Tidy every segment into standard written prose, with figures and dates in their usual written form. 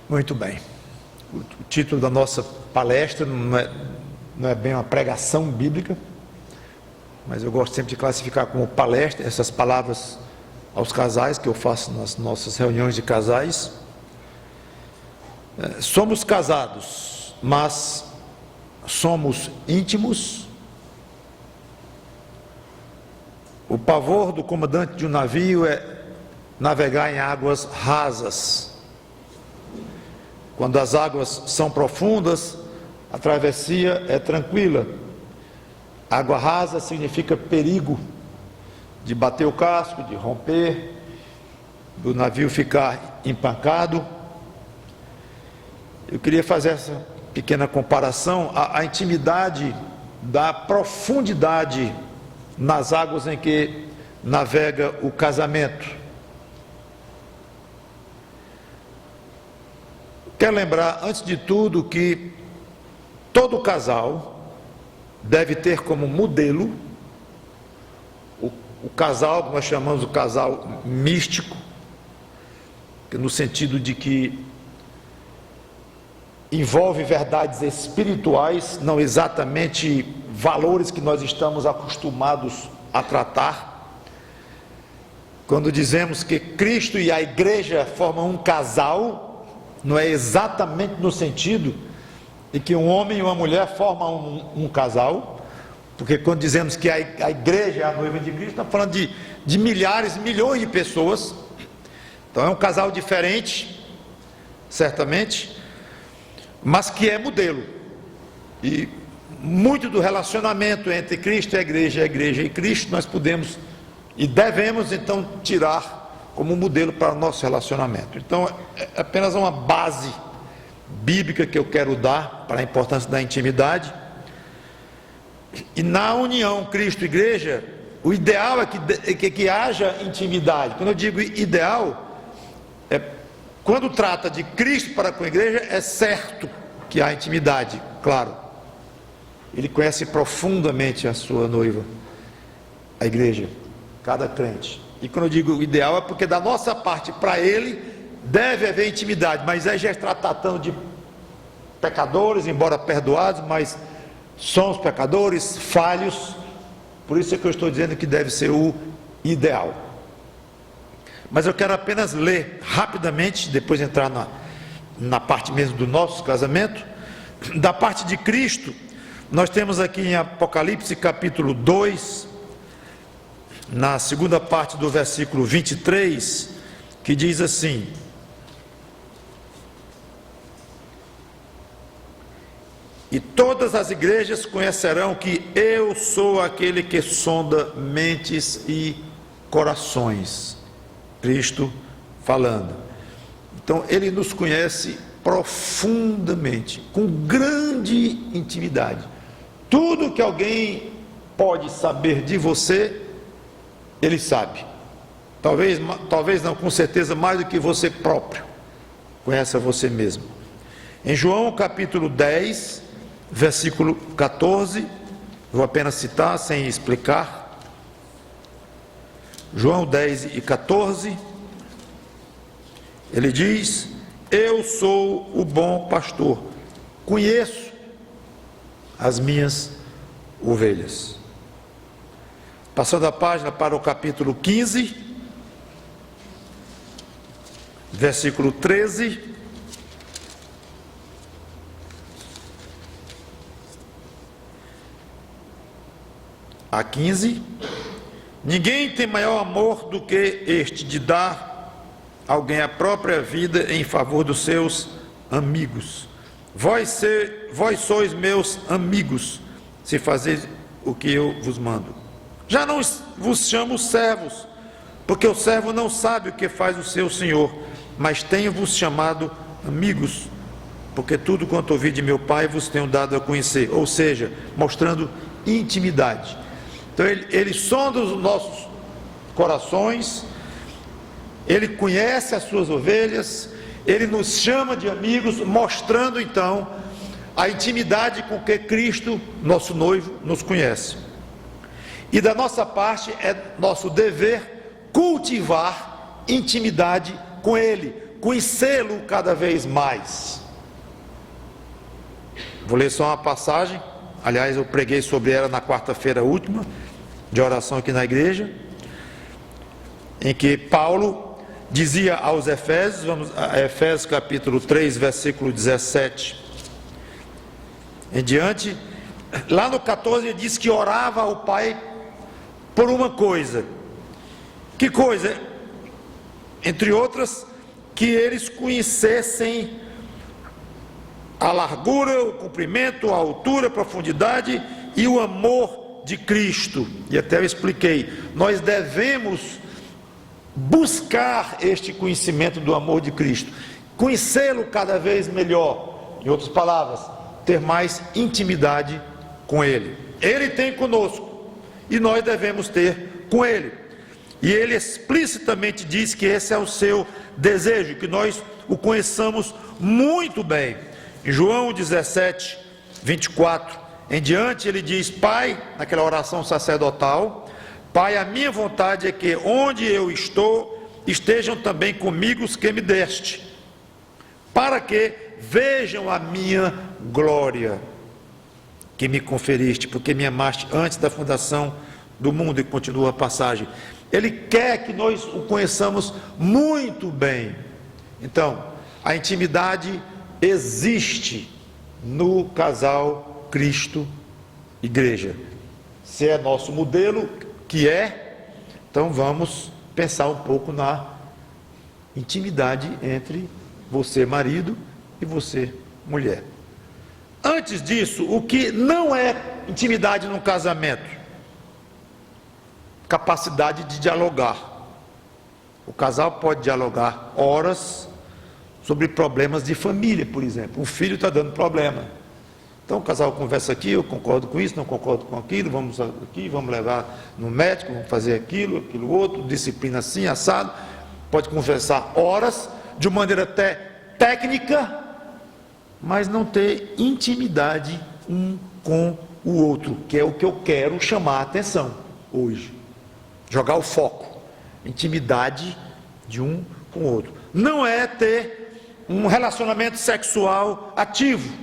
Muito bem. O título da nossa palestra não é bem uma pregação bíblica, mas eu gosto sempre de classificar como palestra essas palavras aos casais que eu faço nas nossas reuniões de casais. Somos casados, mas somos íntimos. O pavor do comandante de um navio é navegar em águas rasas. Quando as águas são profundas, a travessia é tranquila. Água rasa significa perigo de bater o casco, de romper, do navio ficar empancado. Eu queria fazer essa pequena comparação, a intimidade da profundidade nas águas em que navega o casamento. Quero lembrar, antes de tudo, que todo casal deve ter como modelo o casal que nós chamamos de casal místico, no sentido de que envolve verdades espirituais, não exatamente valores que nós estamos acostumados a tratar. Quando dizemos que Cristo e a igreja formam um casal, não é exatamente no sentido de que um homem e uma mulher formam um casal, porque quando dizemos que a igreja é a noiva de Cristo, estamos falando de milhares, milhões de pessoas. Então é um casal diferente, certamente, mas que é modelo. E muito do relacionamento entre Cristo e a igreja e Cristo, nós podemos e devemos então tirar como modelo para o nosso relacionamento. Então é apenas uma base bíblica que eu quero dar para a importância da intimidade. E na união Cristo-Igreja, o ideal é que haja intimidade. Quando eu digo ideal, quando trata de Cristo para com a igreja, é certo que há intimidade, claro. Ele conhece profundamente a sua noiva, a igreja, cada crente. E quando eu digo ideal, é porque da nossa parte para ele deve haver intimidade, mas aí já está tratando de pecadores, embora perdoados, mas somos pecadores, falhos, por isso é que eu estou dizendo que deve ser o ideal. Mas eu quero apenas ler rapidamente, depois entrar na parte mesmo do nosso casamento. Da parte de Cristo, nós temos aqui em Apocalipse capítulo 2, na segunda parte do versículo 23, que diz assim: e todas as igrejas conhecerão que eu sou aquele que sonda mentes e corações. Cristo falando. Então ele nos conhece profundamente, com grande intimidade. Tudo que alguém pode saber de você, ele sabe. Talvez não, com certeza mais do que você próprio conhece a você mesmo. Em João capítulo 10, versículo 14, vou apenas citar sem explicar. João 10 e 14, ele diz: eu sou o bom pastor, conheço as minhas ovelhas. Passando a página para o capítulo 15, versículo 13, a 15, ninguém tem maior amor do que este, de dar alguém a própria vida em favor dos seus amigos. Vós sois meus amigos, se fazeis o que eu vos mando. Já não vos chamo servos, porque o servo não sabe o que faz o seu senhor, mas tenho-vos chamado amigos, porque tudo quanto ouvi de meu Pai vos tenho dado a conhecer. Ou seja, mostrando intimidade. Então ele sonda os nossos corações, ele conhece as suas ovelhas, ele nos chama de amigos, mostrando então a intimidade com que Cristo, nosso noivo, nos conhece. E da nossa parte é nosso dever cultivar intimidade com ele, conhecê-lo cada vez mais. Vou ler só uma passagem, aliás, eu preguei sobre ela na quarta-feira última, de oração aqui na igreja, em que Paulo dizia aos Efésios, vamos a Efésios capítulo 3, versículo 17 em diante. Lá no 14 ele diz que orava ao Pai por uma coisa. Que coisa? Entre outras, que eles conhecessem a largura, o comprimento, a altura, a profundidade e o amor de Cristo. E até eu expliquei, nós devemos buscar este conhecimento do amor de Cristo, conhecê-lo cada vez melhor, em outras palavras, ter mais intimidade com Ele. Ele tem conosco e nós devemos ter com Ele. E Ele explicitamente diz que esse é o seu desejo, que nós o conheçamos muito bem. Em João 17, 24 em diante, ele diz: Pai, naquela oração sacerdotal, Pai, a minha vontade é que onde eu estou, estejam também comigo os que me deste, para que vejam a minha glória que me conferiste, porque me amaste antes da fundação do mundo. E continua a passagem. Ele quer que nós o conheçamos muito bem. Então, a intimidade existe no casal Cristo-Igreja. Se é nosso modelo, que é, então vamos pensar um pouco na intimidade entre você, marido, e você, mulher. Antes disso, o que não é intimidade no casamento? Capacidade de dialogar. O casal pode dialogar horas sobre problemas de família, por exemplo. Um filho está dando problema. Então o casal conversa aqui, eu concordo com isso, não concordo com aquilo, vamos aqui, vamos levar no médico, vamos fazer aquilo outro, disciplina assim, assado. Pode conversar horas, de maneira até técnica, mas não ter intimidade um com o outro, que é o que eu quero chamar a atenção hoje. Jogar o foco, intimidade de um com o outro. Não é ter um relacionamento sexual ativo.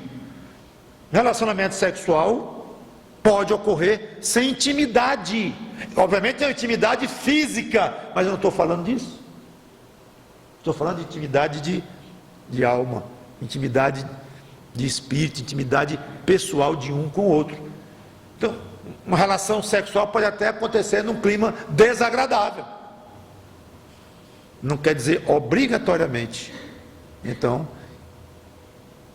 Relacionamento sexual pode ocorrer sem intimidade. Obviamente é uma intimidade física, mas eu não estou falando disso. Estou falando de intimidade de alma, intimidade de espírito, intimidade pessoal de um com o outro. Então, uma relação sexual pode até acontecer num clima desagradável. Não quer dizer obrigatoriamente. Então,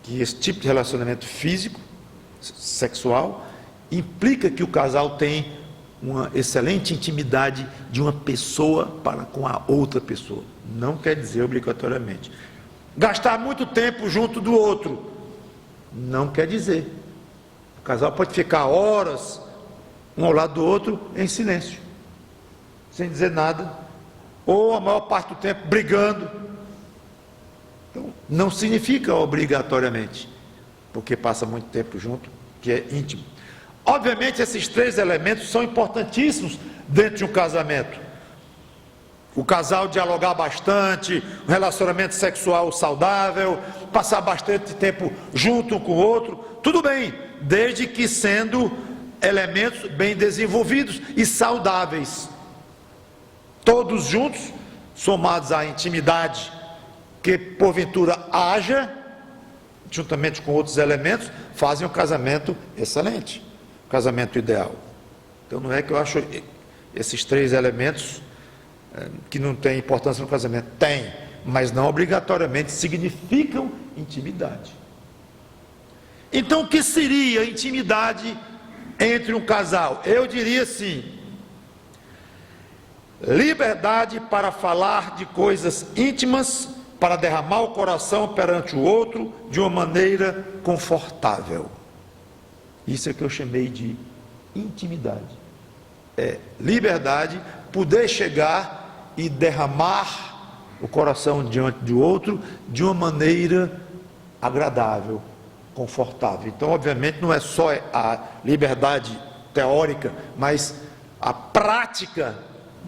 que esse tipo de relacionamento físico, sexual, implica que o casal tem uma excelente intimidade de uma pessoa para com a outra pessoa. Não quer dizer obrigatoriamente. Gastar muito tempo junto do outro. Não quer dizer. O casal pode ficar horas um ao lado do outro em silêncio, sem dizer nada, ou a maior parte do tempo brigando. Então, não significa obrigatoriamente, porque passa muito tempo junto, que é íntimo. Obviamente, esses três elementos são importantíssimos dentro de um casamento. O casal dialogar bastante, um relacionamento sexual saudável, passar bastante tempo junto um com o outro, tudo bem, desde que sendo elementos bem desenvolvidos e saudáveis. Todos juntos, somados à intimidade que porventura haja, juntamente com outros elementos, fazem um casamento excelente, um casamento ideal. Então não é que eu acho esses três elementos que não têm importância no casamento. Tem, mas não obrigatoriamente significam intimidade. Então o que seria intimidade entre um casal? Eu diria assim: liberdade para falar de coisas íntimas, para derramar o coração perante o outro de uma maneira confortável. Isso é que eu chamei de intimidade. É liberdade, poder chegar e derramar o coração diante do outro de uma maneira agradável, confortável. Então, obviamente, não é só a liberdade teórica, mas a prática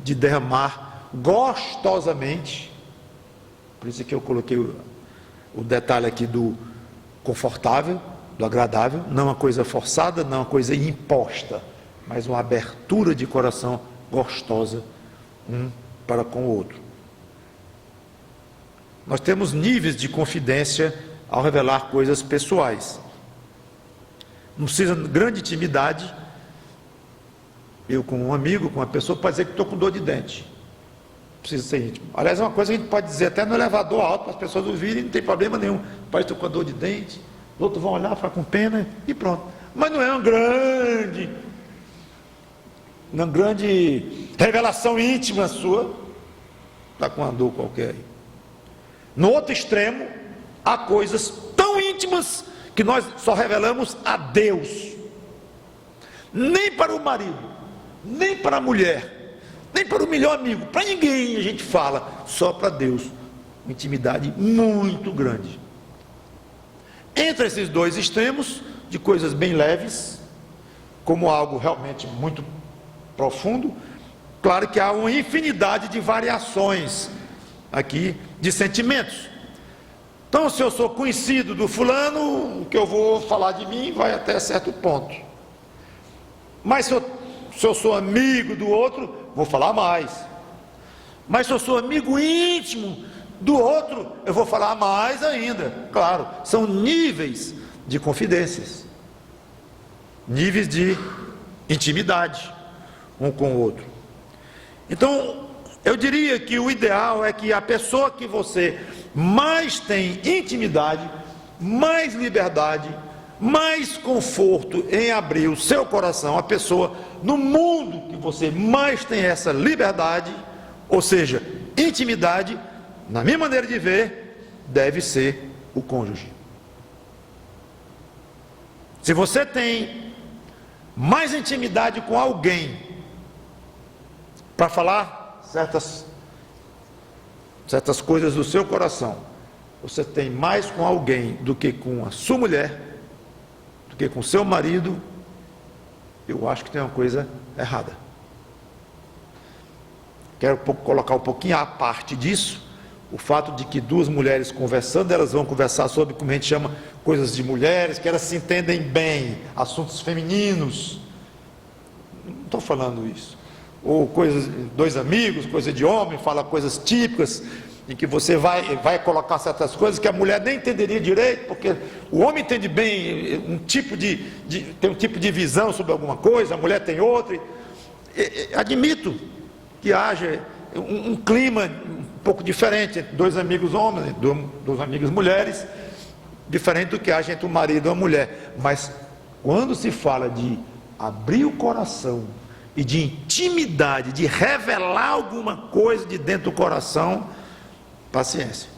de derramar gostosamente. Por isso que eu coloquei o detalhe aqui do confortável, do agradável, não uma coisa forçada, não uma coisa imposta, mas uma abertura de coração gostosa um para com o outro. Nós temos níveis de confidência ao revelar coisas pessoais. Não precisa de grande intimidade. Eu com um amigo, com uma pessoa, pode dizer que estou com dor de dente. Não precisa ser íntimo. Aliás, é uma coisa que a gente pode dizer até no elevador alto, para as pessoas ouvirem, não tem problema nenhum. Pai, estou com dor de dente. Os outros vão olhar, ficar com pena e pronto. Mas não é uma grande revelação íntima sua. Está com uma dor qualquer aí. No outro extremo, há coisas tão íntimas que nós só revelamos a Deus. Nem para o marido, nem para a mulher, nem para o melhor amigo, para ninguém a gente fala, só para Deus. Uma intimidade muito grande. Entre esses dois extremos, de coisas bem leves, como algo realmente muito profundo, claro que há uma infinidade de variações aqui de sentimentos. Então, se eu sou conhecido do fulano, o que eu vou falar de mim vai até certo ponto. Mas se eu sou amigo do outro, vou falar mais. Mas se eu sou amigo íntimo do outro, eu vou falar mais ainda. Claro, são níveis de confidências, níveis de intimidade um com o outro. Então, eu diria que o ideal é que a pessoa que você mais tem intimidade, mais liberdade, mais conforto em abrir o seu coração, a pessoa no mundo que você mais tem essa liberdade, ou seja, intimidade, na minha maneira de ver, deve ser o cônjuge. Se você tem mais intimidade com alguém para falar certas coisas do seu coração, você tem mais com alguém do que com a sua mulher, do que com seu marido, eu acho que tem uma coisa errada. Quero colocar um pouquinho à parte disso, o fato de que duas mulheres conversando, elas vão conversar sobre, como a gente chama, coisas de mulheres, que elas se entendem bem, assuntos femininos. Não estou falando isso. Ou coisas, dois amigos, coisa de homem, fala coisas típicas, em que você vai colocar certas coisas que a mulher nem entenderia direito, porque o homem entende bem tem um tipo de visão sobre alguma coisa, a mulher tem outra. Admito que haja um clima um pouco diferente entre dois amigos homens, duas amigas mulheres, diferente do que haja entre um marido e uma mulher. Mas quando se fala de abrir o coração e de intimidade, de revelar alguma coisa de dentro do coração, paciência.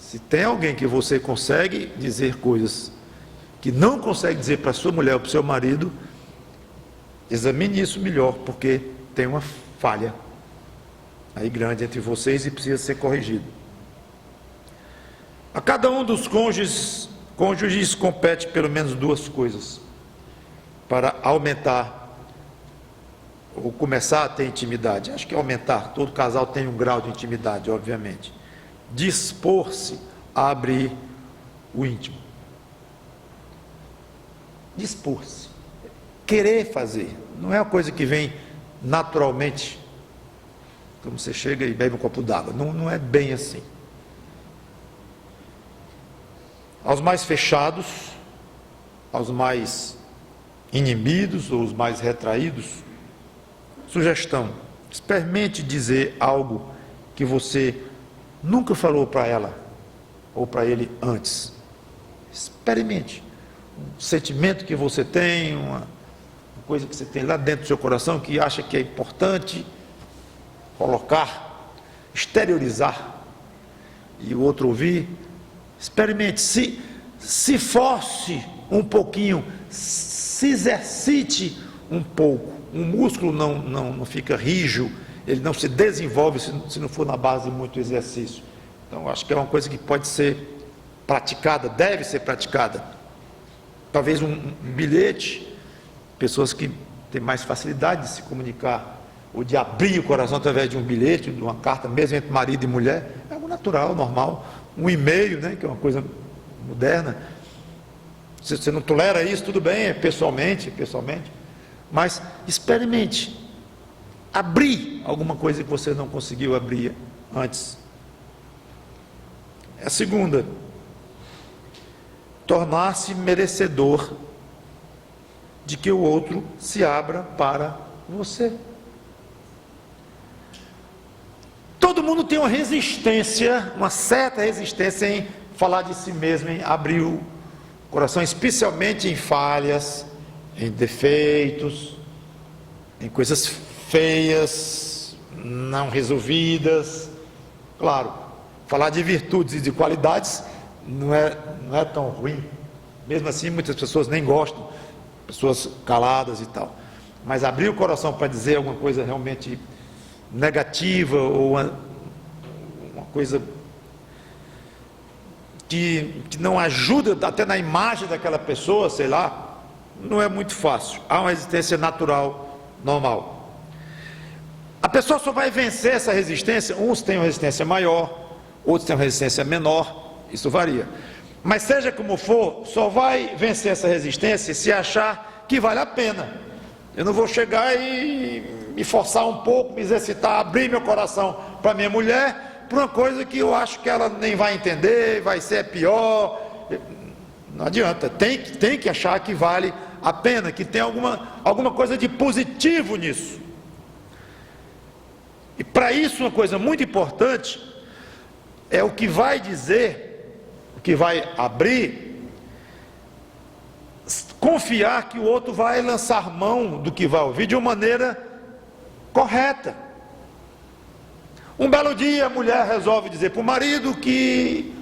Se tem alguém que você consegue dizer coisas que não consegue dizer para sua mulher ou para o seu marido, examine isso melhor, porque tem uma falha aí grande entre vocês e precisa ser corrigido. A cada um dos cônjuges compete pelo menos duas coisas para aumentar ou começar a ter intimidade. Acho que aumentar, todo casal tem um grau de intimidade, obviamente. Dispor-se a abrir o íntimo. Dispor-se. Querer fazer. Não é uma coisa que vem naturalmente, como você chega e bebe um copo d'água. Não é bem assim. Aos mais fechados, aos mais inibidos ou os mais retraídos, sugestão: experimente dizer algo que você nunca falou para ela ou para ele antes. Experimente um sentimento que você tem, uma coisa que você tem lá dentro do seu coração que acha que é importante colocar, exteriorizar, e o outro ouvir. Experimente, se force um pouquinho, se exercite um pouco. Um músculo não fica rígido, ele não se desenvolve se não for na base de muito exercício. Então, acho que é uma coisa que pode ser praticada, deve ser praticada. Talvez um bilhete, pessoas que têm mais facilidade de se comunicar, ou de abrir o coração através de um bilhete, de uma carta, mesmo entre marido e mulher, é algo natural, normal. Um e-mail, né, que é uma coisa moderna. Se você não tolera isso, tudo bem, pessoalmente. Mas experimente abrir alguma coisa que você não conseguiu abrir antes. A segunda, tornar-se merecedor de que o outro se abra para você. Todo mundo tem uma resistência, uma certa resistência em falar de si mesmo, em abrir o coração, especialmente em falhas, em defeitos, em coisas feias, não resolvidas. Claro, falar de virtudes e de qualidades não é tão ruim. Mesmo assim, muitas pessoas nem gostam, pessoas caladas e tal. Mas abrir o coração para dizer alguma coisa realmente negativa, ou uma coisa que não ajuda até na imagem daquela pessoa, sei lá, não é muito fácil. Há uma resistência natural, normal. A pessoa só vai vencer essa resistência, uns têm uma resistência maior, outros têm uma resistência menor, isso varia. Mas seja como for, só vai vencer essa resistência se achar que vale a pena. Eu não vou chegar e me forçar um pouco, me exercitar, abrir meu coração para minha mulher, por uma coisa que eu acho que ela nem vai entender, vai ser pior. Não adianta, tem que achar que vale a pena, que tem alguma coisa de positivo nisso. E para isso, uma coisa muito importante é o que vai dizer, o que vai abrir, confiar que o outro vai lançar mão do que vai ouvir de uma maneira correta. Um belo dia a mulher resolve dizer para o marido que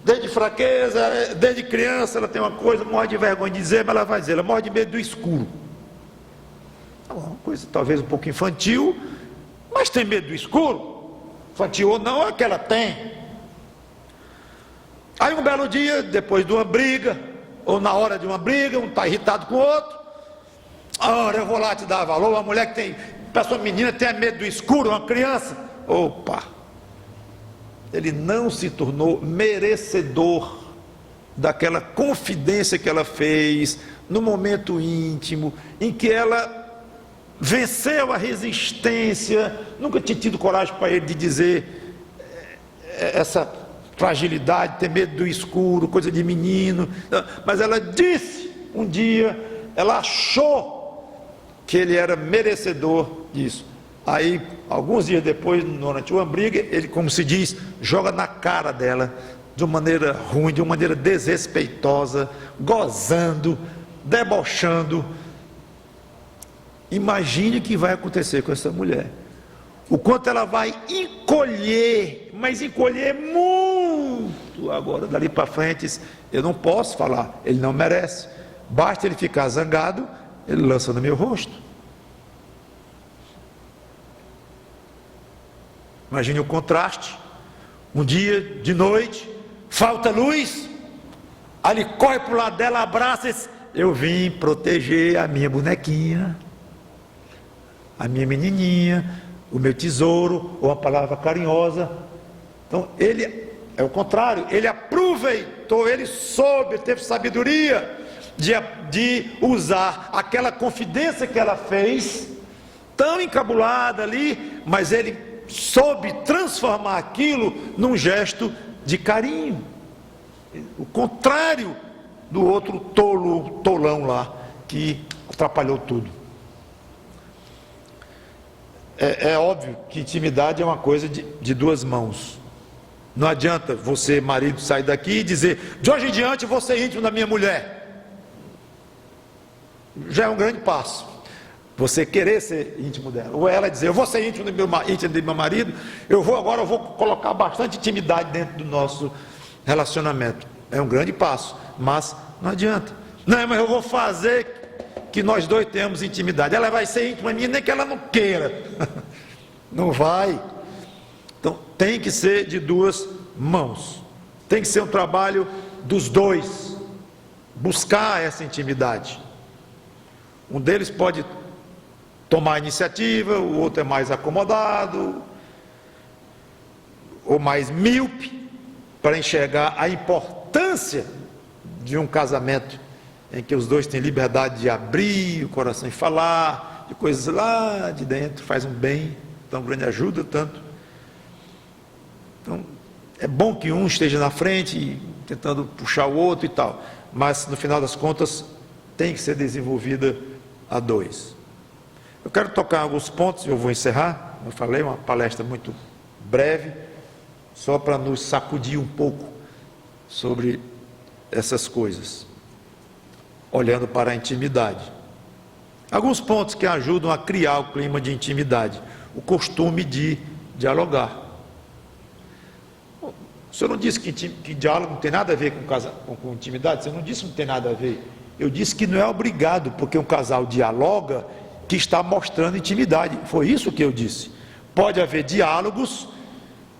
desde fraqueza, desde criança ela tem uma coisa, morre de vergonha de dizer, mas ela vai dizer, ela morre de medo do escuro. Uma coisa talvez um pouco infantil, mas tem medo do escuro, infantil ou não, é que ela tem. Aí um belo dia, depois de uma briga, ou na hora de uma briga, um está irritado com o outro, ora, eu vou lá te dar valor, uma mulher que tem, pessoa menina tem medo do escuro, uma criança, opa, ele não se tornou merecedor daquela confidência que ela fez, no momento íntimo, em que ela venceu a resistência, nunca tinha tido coragem para ele de dizer essa fragilidade, ter medo do escuro, coisa de menino, mas ela disse um dia, ela achou que ele era merecedor disso. Aí, alguns dias depois, durante uma briga, ele, como se diz, joga na cara dela, de uma maneira ruim, de uma maneira desrespeitosa, gozando, debochando. Imagine o que vai acontecer com essa mulher. O quanto ela vai encolher, mas encolher muito. Agora, dali para frente, eu não posso falar, ele não merece. Basta ele ficar zangado, ele lança no meu rosto. Imagine o contraste. Um dia, de noite, falta luz, aí ele corre para o lado dela, abraça e diz, eu vim proteger a minha bonequinha, a minha menininha, o meu tesouro, ou uma palavra carinhosa. Então ele é o contrário, ele aproveitou, ele soube, teve sabedoria de usar aquela confidência que ela fez, tão encabulada ali, mas ele soube transformar aquilo num gesto de carinho, o contrário do outro tolão lá, que atrapalhou tudo. É óbvio que intimidade é uma coisa de duas mãos. Não adianta você, marido, sair daqui e dizer, de hoje em diante vou ser íntimo da minha mulher. Já é um grande passo. Você querer ser íntimo dela. Ou ela dizer, eu vou ser íntimo do meu marido, agora eu vou colocar bastante intimidade dentro do nosso relacionamento. É um grande passo, mas não adianta. Não, mas eu vou fazer que nós dois temos intimidade. Ela vai ser íntima minha, nem que ela não queira. Não vai. Então tem que ser de duas mãos. Tem que ser um trabalho dos dois. Buscar essa intimidade. Um deles pode tomar a iniciativa, o outro é mais acomodado. ou mais míope para enxergar a importância de um casamento em que os dois têm liberdade de abrir o coração e falar de coisas lá de dentro, faz um bem tão grande, ajuda tanto. Então, é bom que um esteja na frente, tentando puxar o outro e tal, mas no final das contas tem que ser desenvolvida a dois. Eu quero tocar alguns pontos, eu vou encerrar, eu falei, uma palestra muito breve, só para nos sacudir um pouco sobre essas coisas, olhando para a intimidade. Alguns pontos que ajudam a criar o clima de intimidade. O costume de dialogar. O senhor não disse que diálogo não tem nada a ver com intimidade? Você não disse que não tem nada a ver. Eu disse que não é obrigado, porque um casal dialoga, que está mostrando intimidade. Foi isso que eu disse. Pode haver diálogos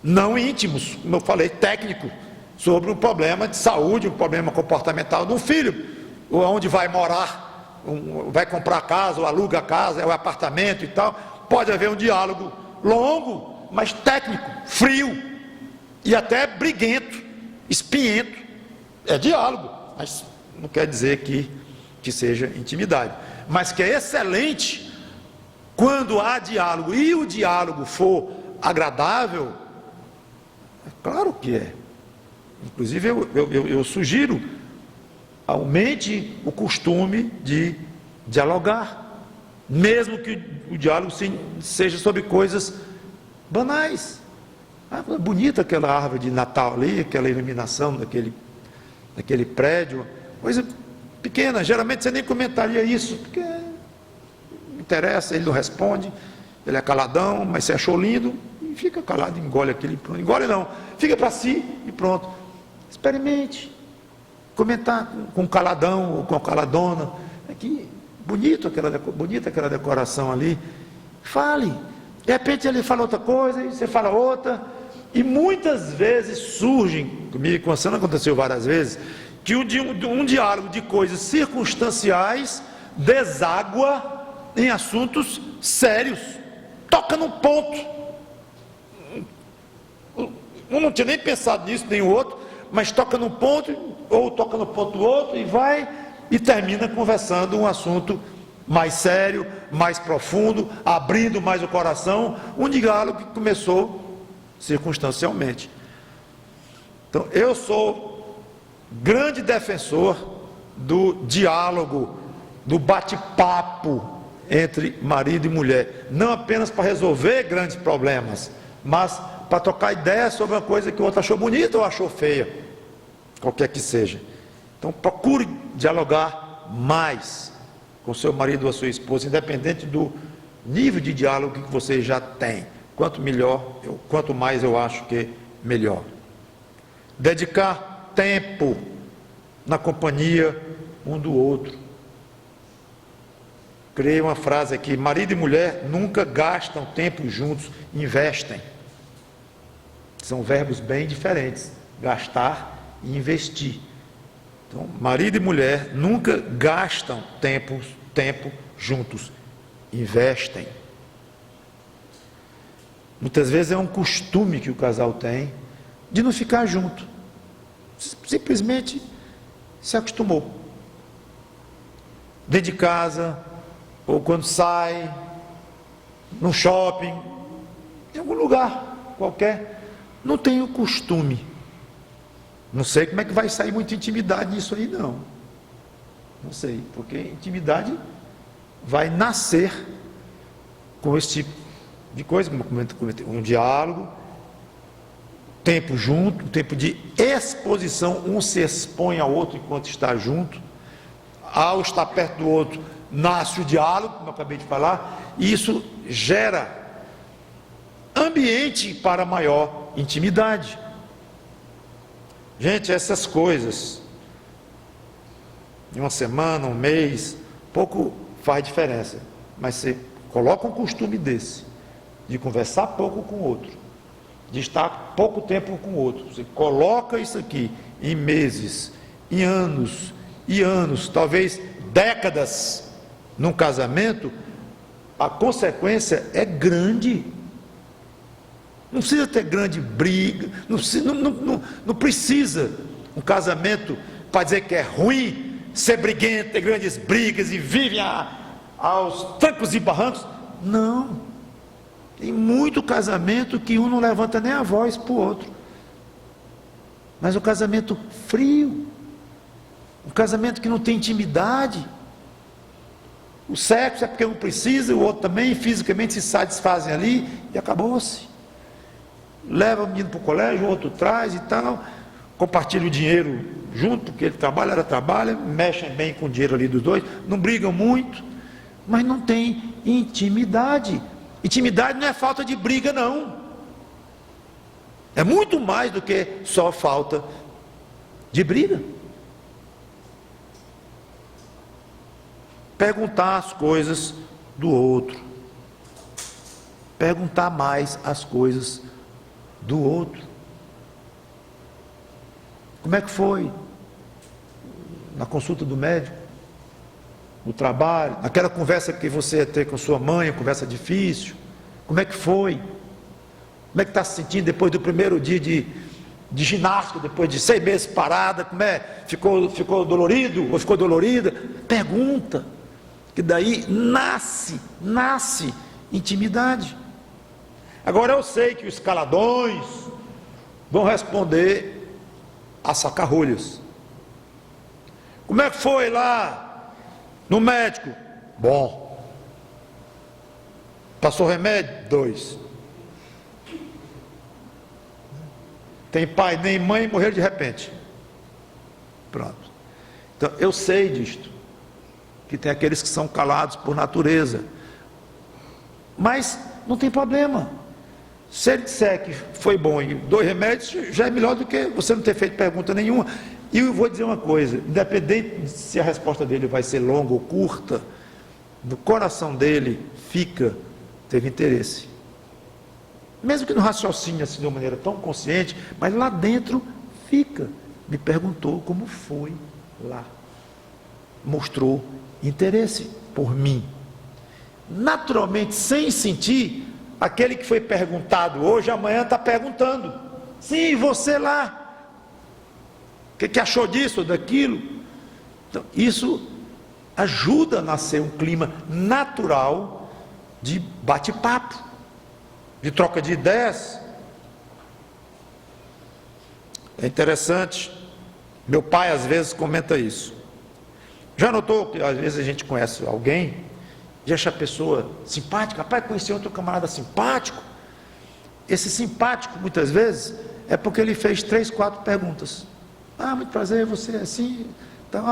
não íntimos, como eu falei, técnico, sobre um problema de saúde, um problema comportamental de um filho, ou onde vai morar, vai comprar casa, ou aluga a casa, é o apartamento e tal. Pode haver um diálogo longo, mas técnico, frio, e até briguento, espinhento. É diálogo, mas não quer dizer que seja intimidade. Mas que é excelente quando há diálogo, e o diálogo for agradável, é claro que é. Inclusive eu sugiro, aumente o costume de dialogar, mesmo que o diálogo seja sobre coisas banais. Bonita aquela árvore de Natal ali, aquela iluminação daquele prédio, coisa pequena, geralmente você nem comentaria isso, porque não interessa, ele não responde, ele é caladão, mas você achou lindo, e fica calado, engole aquele, pronto. Engole não, fica para si e pronto. Experimente, comentar com caladão ou com a caladona, que bonita aquela decoração ali, fale, de repente ele fala outra coisa, e você fala outra, e muitas vezes surgem, comigo e com a Sandra aconteceu várias vezes, que um diálogo de coisas circunstanciais deságua em assuntos sérios, toca num ponto, um não tinha nem pensado nisso, nem o outro, mas toca num ponto, ou toca no ponto do outro, e vai, e termina conversando um assunto mais sério, mais profundo, abrindo mais o coração, um diálogo que começou circunstancialmente. Então, eu sou grande defensor do diálogo, do bate-papo entre marido e mulher, não apenas para resolver grandes problemas, mas para trocar ideias sobre uma coisa que o outro achou bonita ou achou feia, qualquer que seja. Então procure dialogar mais com seu marido ou a sua esposa, independente do nível de diálogo que você já tem. Quanto mais eu acho que melhor. Dedicar tempo na companhia um do outro. Criei uma frase aqui: marido e mulher nunca gastam tempo juntos, investem. São verbos bem diferentes, gastar e investir. Então, marido e mulher nunca gastam tempo juntos, investem. Muitas vezes é um costume que o casal tem de não ficar junto, simplesmente se acostumou. Dentro de casa, ou quando sai, no shopping, em algum lugar qualquer, não tem o costume. Não sei como é que vai sair muita intimidade nisso aí, não. Não sei, porque intimidade vai nascer com esse tipo de coisa, um diálogo, tempo junto, tempo de exposição, um se expõe ao outro enquanto está junto, ao estar perto do outro, nasce o diálogo, como eu acabei de falar, e isso gera ambiente para maior intimidade. Gente, essas coisas, em uma semana, um mês, pouco faz diferença, mas você coloca um costume desse, de conversar pouco com o outro, de estar pouco tempo com o outro, você coloca isso aqui em meses, em anos e anos, talvez décadas, num casamento, a consequência é grande. Não precisa ter grande briga, não precisa um casamento para dizer que é ruim, ser briguento, ter grandes brigas e vivem aos trancos e barrancos. Não. Tem muito casamento que um não levanta nem a voz para o outro. Mas o casamento frio, um casamento que não tem intimidade. O sexo é porque um precisa, o outro também, fisicamente se satisfazem ali e acabou-se. Leva o menino para o colégio, o outro traz e tal, compartilha o dinheiro junto, porque ele trabalha, ela trabalha, mexem bem com o dinheiro ali dos dois, não brigam muito, mas não tem intimidade. Intimidade não é falta de briga, não. É muito mais do que só falta de briga. Perguntar as coisas do outro. Perguntar mais as coisas do outro. Como é que foi? Na consulta do médico? No trabalho? Naquela conversa que você ia ter com sua mãe, conversa difícil? Como é que foi? Como é que está se sentindo depois do primeiro dia de ginástica, depois de 6 meses parada? Como é? Ficou dolorido ou ficou dolorida? Pergunta. Que daí nasce intimidade. Agora eu sei que os caladões vão responder a saca-rolhas. Como é que foi lá no médico? Bom. Passou remédio? 2. Tem pai nem mãe, morreram de repente. Pronto. Então eu sei disto, que tem aqueles que são calados por natureza, mas não tem problema. Se ele disser que foi bom e 2 remédios, já é melhor do que você não ter feito pergunta nenhuma. E eu vou dizer uma coisa, independente se a resposta dele vai ser longa ou curta, no coração dele teve interesse. Mesmo que não raciocine assim de uma maneira tão consciente, mas lá dentro fica. Me perguntou como foi lá. Mostrou interesse por mim. Naturalmente, sem sentir, aquele que foi perguntado hoje, amanhã está perguntando. Sim, você lá. O que achou disso ou daquilo? Então, isso ajuda a nascer um clima natural de bate-papo, de troca de ideias. É interessante, meu pai às vezes comenta isso. Já notou que às vezes a gente conhece alguém e acha a pessoa simpática? Rapaz, conheci outro camarada simpático. Esse simpático muitas vezes é porque ele fez 3, 4 perguntas. Ah, muito prazer, você é assim? Então,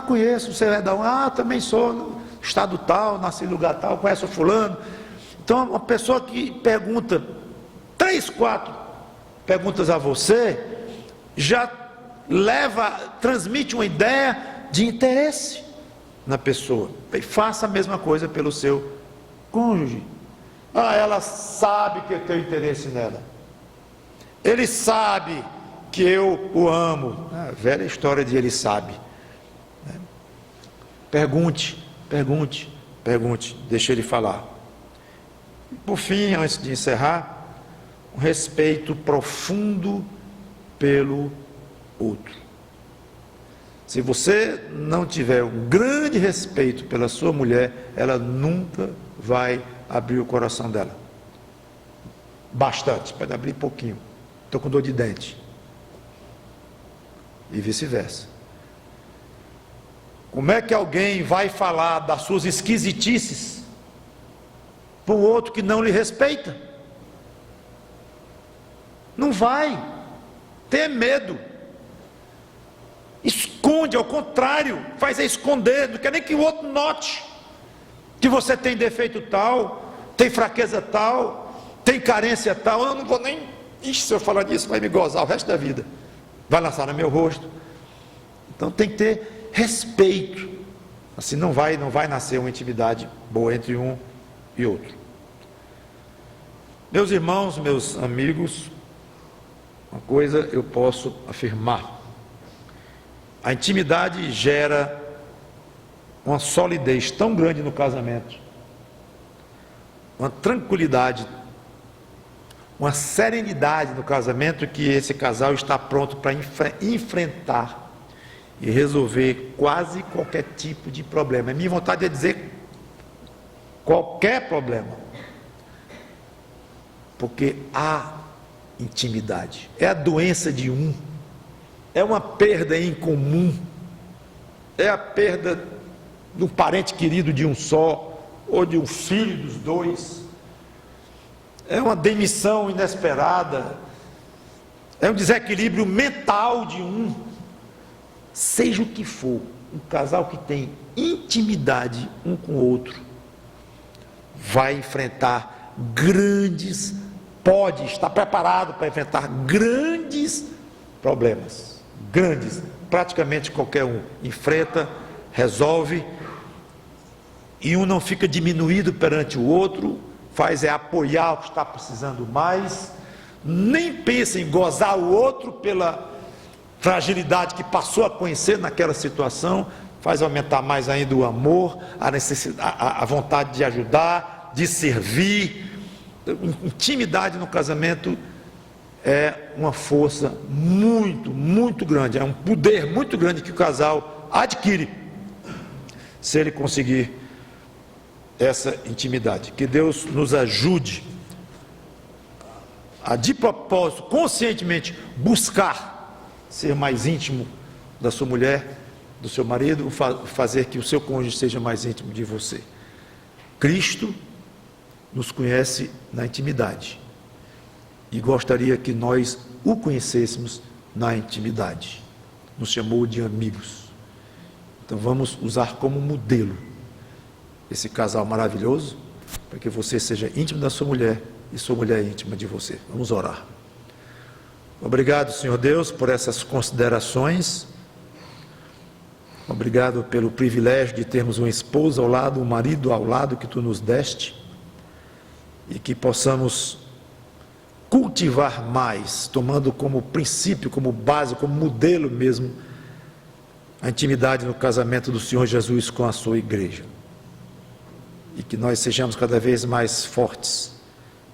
conheço, você é da onde? Também sou no estado tal, nasci em lugar tal, conheço o fulano. Então, uma pessoa que pergunta 3, 4 perguntas a você, já transmite uma ideia de interesse na pessoa. E faça a mesma coisa pelo seu cônjuge. Ela sabe que eu tenho interesse nela. Ele sabe que eu o amo. Velha história de ele sabe. Pergunte, deixa ele falar. Por fim, antes de encerrar, um respeito profundo pelo outro. Se você não tiver um grande respeito pela sua mulher, ela nunca vai abrir o coração dela. Bastante, pode abrir pouquinho. Estou com dor de dente. E vice-versa. Como é que alguém vai falar das suas esquisitices para um outro que não lhe respeita? Não vai. Tenha medo. Esconde, ao contrário, faz esconder, não quer nem que o outro note que você tem defeito tal, tem fraqueza tal, tem carência tal. Eu não vou nem, se eu falar disso vai me gozar o resto da vida, vai lançar no meu rosto. Então tem que ter respeito, assim não vai nascer uma intimidade boa entre um e outro. Meus irmãos, meus amigos, uma coisa eu posso afirmar: a intimidade gera uma solidez tão grande no casamento, uma tranquilidade uma serenidade no casamento que esse casal está pronto para enfrentar e resolver quase qualquer tipo de problema. A minha vontade é dizer qualquer problema, porque há intimidade, é a doença de um, é uma perda em comum, é a perda de um parente querido de um só, ou de um filho dos dois, é uma demissão inesperada, é um desequilíbrio mental de um. Seja o que for, um casal que tem intimidade um com o outro vai enfrentar pode estar preparado para enfrentar grandes problemas, praticamente qualquer um enfrenta, resolve, e um não fica diminuído perante o outro, faz apoiar o que está precisando mais, nem pensa em gozar o outro pela fragilidade que passou a conhecer naquela situação, faz aumentar mais ainda o amor, a necessidade, a vontade de ajudar, de servir. Intimidade no casamento é uma força muito grande, é um poder muito grande que o casal adquire, se ele conseguir essa intimidade. Que Deus nos ajude a, de propósito, conscientemente, buscar ser mais íntimo da sua mulher, do seu marido, fazer que o seu cônjuge seja mais íntimo de você. Cristo nos conhece na intimidade e gostaria que nós o conhecêssemos na intimidade. Nos chamou de amigos. Então vamos usar como modelo esse casal maravilhoso, para que você seja íntimo da sua mulher e sua mulher íntima de você. Vamos orar. Obrigado, Senhor Deus, por essas considerações. Obrigado pelo privilégio de termos uma esposa ao lado, um marido ao lado que Tu nos deste, e que possamos cultivar mais, tomando como princípio, como base, como modelo mesmo, a intimidade no casamento do Senhor Jesus com a sua igreja. E que nós sejamos cada vez mais fortes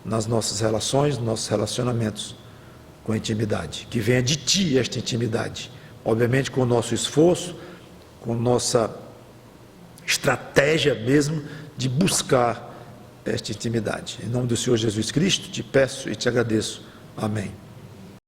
nas nossas relações, nos nossos relacionamentos com a intimidade. Que venha de Ti esta intimidade, obviamente com o nosso esforço, com nossa estratégia mesmo de buscar esta intimidade. Em nome do Senhor Jesus Cristo, te peço e te agradeço. Amém.